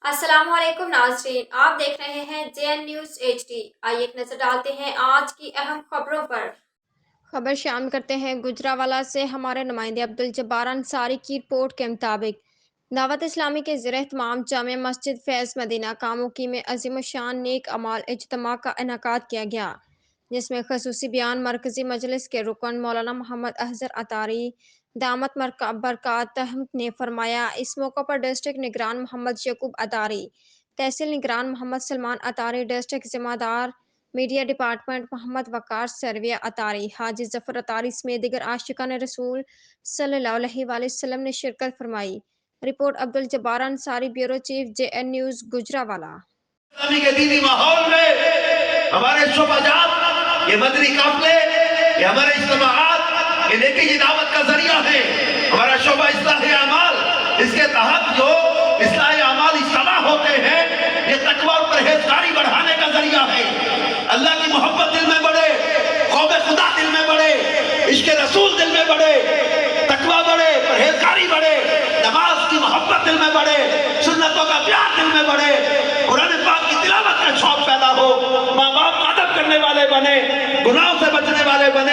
السلام علیکم ناظرین، آپ دیکھ رہے ہیں JN نیوز HD۔ آئیے ایک نظر ڈالتے ہیں آج کی اہم خبروں پر۔ خبر شامل کرتے ہیں گجرانوالہ سے ہمارے نمائندے عبدالجبار انصاری کی رپورٹ کے مطابق دعوت اسلامی کے زیر اہتمام جامع مسجد فیض مدینہ کاموکی میں عظیم الشان نیک اعمال اجتماع کا انعقاد کیا گیا، جس میں خصوصی بیان مرکزی مجلس کے رکن مولانا محمد اظہر اطاری دامت برکاتہم نے فرمایا۔ اس موقع پر ڈسٹرکٹ نگران محمد یعقوب اطاری، تحصیل نگران محمد سلمان اطاری، ڈسٹرکٹ ذمہ دار میڈیا ڈپارٹمنٹ محمد وقار سرویہ اطاری، حاجی ظفر اطاری سمیت دیگر عاشقان رسول صلی اللہ علیہ وآلہ وسلم نے شرکت فرمائی۔ Report Abdul Jabbar Ansari, bureau chief JN news Gujranwala. اسلامی کے دینی ماحول میں ہمارے شعبہ جات، یہ مدنی قافلے، یہ ہمارے اجتماعات، یہ نیکی کی دعوت کا ذریعہ ہے۔ ہمارا شعبہ اصلاح اعمال، اس کے تحت جو اصلاح اعمال اجتماع ہوتے ہیں، یہ تقویٰ اور پرہیزگاری بڑھانے کا ذریعہ ہے۔ اللہ کی محبت دل میں بڑھے، خوف خدا دل میں بڑھے، عشق رسول دل میں بڑھے، تقویٰ بڑھے، پرہیزگاری بڑھے، نماز کی محبت دل میں بڑھے، سنتوں کا پیار دل میں بڑھے، قرآن پاک کی تلاوت کا شوق پیدا ہو، ماں باپ کا ادب کرنے والے بنے، گناہوں سے بچنے والے بنے۔